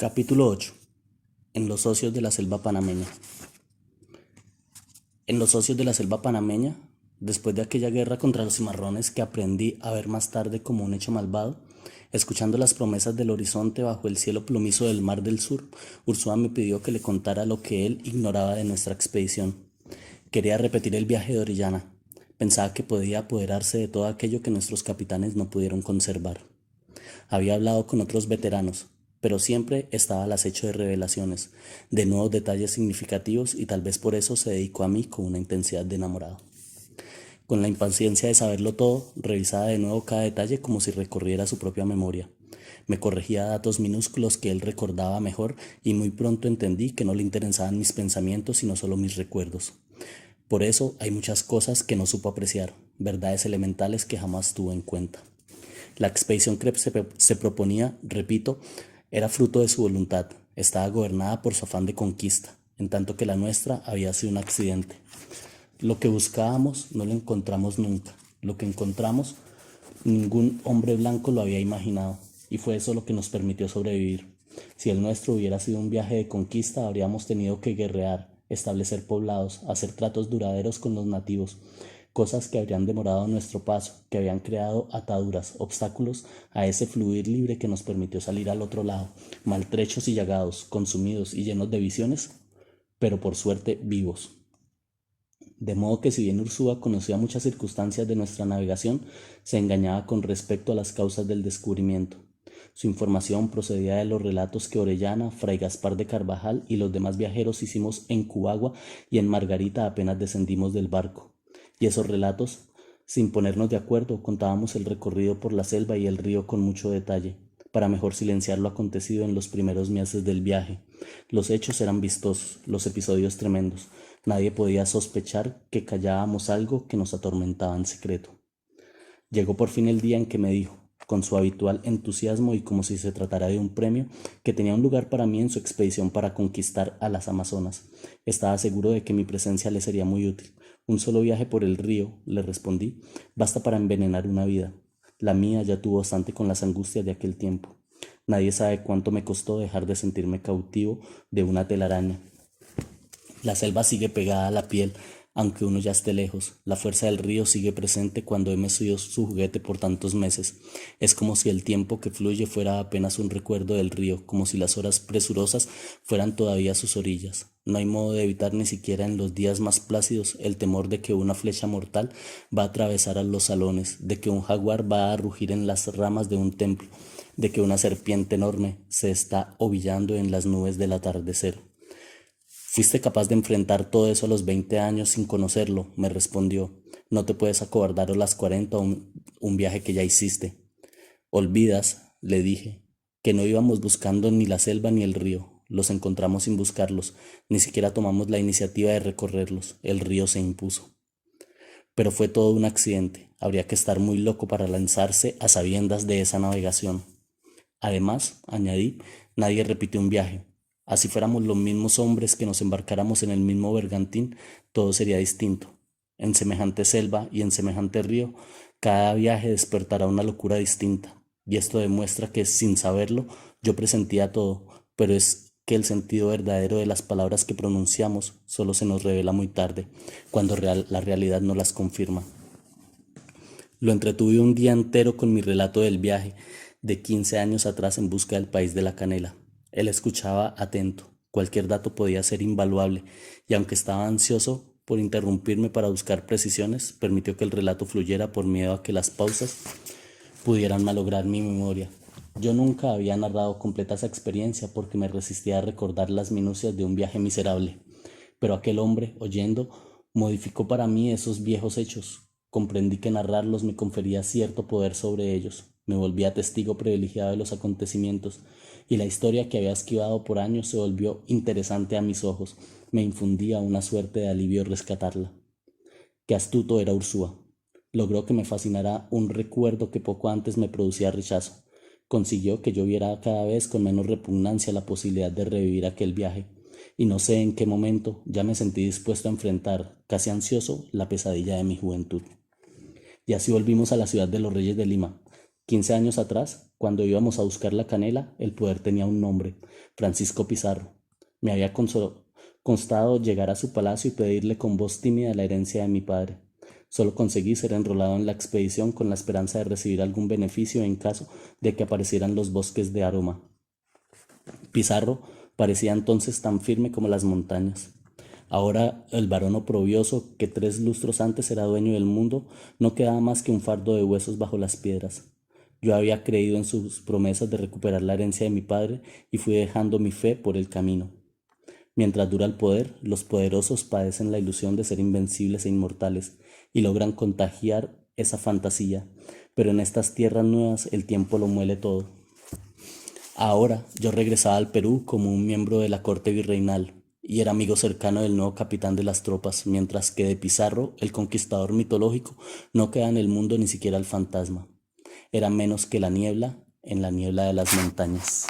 Capítulo 8. En los socios de la selva panameña. En los socios de la selva panameña, después de aquella guerra contra los cimarrones que aprendí a ver más tarde como un hecho malvado, escuchando las promesas del horizonte bajo el cielo plumizo del Mar del Sur, Ursúa me pidió que le contara lo que él ignoraba de nuestra expedición. Quería repetir el viaje de Orellana. Pensaba que podía apoderarse de todo aquello que nuestros capitanes no pudieron conservar. Había hablado con otros veteranos, pero siempre estaba al acecho de revelaciones, de nuevos detalles significativos, y tal vez por eso se dedicó a mí con una intensidad de enamorado. Con la impaciencia de saberlo todo, revisaba de nuevo cada detalle como si recorriera su propia memoria. Me corregía datos minúsculos que él recordaba mejor, y muy pronto entendí que no le interesaban mis pensamientos sino solo mis recuerdos. Por eso hay muchas cosas que no supo apreciar, verdades elementales que jamás tuvo en cuenta. La expedición que se proponía, repito, era fruto de su voluntad, estaba gobernada por su afán de conquista, en tanto que la nuestra había sido un accidente. Lo que buscábamos no lo encontramos nunca, lo que encontramos ningún hombre blanco lo había imaginado, y fue eso lo que nos permitió sobrevivir. Si el nuestro hubiera sido un viaje de conquista, habríamos tenido que guerrear, establecer poblados, hacer tratos duraderos con los nativos, cosas que habrían demorado nuestro paso, que habían creado ataduras, obstáculos a ese fluir libre que nos permitió salir al otro lado, maltrechos y llagados, consumidos y llenos de visiones, pero por suerte vivos. De modo que si bien Ursúa conocía muchas circunstancias de nuestra navegación, se engañaba con respecto a las causas del descubrimiento. Su información procedía de los relatos que Orellana, Fray Gaspar de Carvajal y los demás viajeros hicimos en Cubagua y en Margarita apenas descendimos del barco. Y esos relatos, sin ponernos de acuerdo, contábamos el recorrido por la selva y el río con mucho detalle, para mejor silenciar lo acontecido en los primeros meses del viaje. Los hechos eran vistosos, los episodios tremendos. Nadie podía sospechar que callábamos algo que nos atormentaba en secreto. Llegó por fin el día en que me dijo, con su habitual entusiasmo y como si se tratara de un premio, que tenía un lugar para mí en su expedición para conquistar a las Amazonas. Estaba seguro de que mi presencia le sería muy útil. Un solo viaje por el río, le respondí, basta para envenenar una vida. La mía ya tuvo bastante con las angustias de aquel tiempo. Nadie sabe cuánto me costó dejar de sentirme cautivo de una telaraña. La selva sigue pegada a la piel, aunque uno ya esté lejos. La fuerza del río sigue presente cuando hemos sido su juguete por tantos meses. Es como si el tiempo que fluye fuera apenas un recuerdo del río, como si las horas presurosas fueran todavía sus orillas. No hay modo de evitar ni siquiera en los días más plácidos el temor de que una flecha mortal va a atravesar a los salones, de que un jaguar va a rugir en las ramas de un templo, de que una serpiente enorme se está ovillando en las nubes del atardecer. Fuiste capaz de enfrentar todo eso a los 20 años sin conocerlo, me respondió. No te puedes acobardar a las 40 un viaje que ya hiciste. Olvidas, le dije, que no íbamos buscando ni la selva ni el río. Los encontramos sin buscarlos, ni siquiera tomamos la iniciativa de recorrerlos. El río se impuso. Pero fue todo un accidente. Habría que estar muy loco para lanzarse a sabiendas de esa navegación. Además, añadí, nadie repitió un viaje. Así fuéramos los mismos hombres que nos embarcáramos en el mismo bergantín, todo sería distinto. En semejante selva y en semejante río, cada viaje despertará una locura distinta. Y esto demuestra que, sin saberlo, yo presentía todo, pero es que el sentido verdadero de las palabras que pronunciamos solo se nos revela muy tarde, cuando la realidad no las confirma. Lo entretuve un día entero con mi relato del viaje de 15 años atrás en busca del país de la canela. Él escuchaba atento. Cualquier dato podía ser invaluable, y aunque estaba ansioso por interrumpirme para buscar precisiones, permitió que el relato fluyera por miedo a que las pausas pudieran malograr mi memoria. Yo nunca había narrado completa esa experiencia porque me resistía a recordar las minucias de un viaje miserable. Pero aquel hombre, oyendo, modificó para mí esos viejos hechos. Comprendí que narrarlos me confería cierto poder sobre ellos. Me volvía testigo privilegiado de los acontecimientos, y la historia que había esquivado por años se volvió interesante a mis ojos. Me infundía una suerte de alivio rescatarla. Qué astuto era Ursúa. Logró que me fascinara un recuerdo que poco antes me producía rechazo. Consiguió que yo viera cada vez con menos repugnancia la posibilidad de revivir aquel viaje, y no sé en qué momento ya me sentí dispuesto a enfrentar, casi ansioso, la pesadilla de mi juventud. Y así volvimos a la ciudad de los Reyes de Lima. 15 años atrás, Cuando íbamos a buscar la canela, el poder tenía un nombre, Francisco Pizarro. Me había constado llegar a su palacio y pedirle con voz tímida la herencia de mi padre. Solo conseguí ser enrolado en la expedición con la esperanza de recibir algún beneficio en caso de que aparecieran los bosques de aroma. Pizarro parecía entonces tan firme como las montañas. Ahora el varón oprobioso, que 3 lustros antes era dueño del mundo, no quedaba más que un fardo de huesos bajo las piedras. Yo había creído en sus promesas de recuperar la herencia de mi padre y fui dejando mi fe por el camino. Mientras dura el poder, los poderosos padecen la ilusión de ser invencibles e inmortales y logran contagiar esa fantasía, pero en estas tierras nuevas el tiempo lo muele todo. Ahora yo regresaba al Perú como un miembro de la corte virreinal y era amigo cercano del nuevo capitán de las tropas, mientras que de Pizarro, el conquistador mitológico, no queda en el mundo ni siquiera el fantasma. Era menos que la niebla en la niebla de las montañas.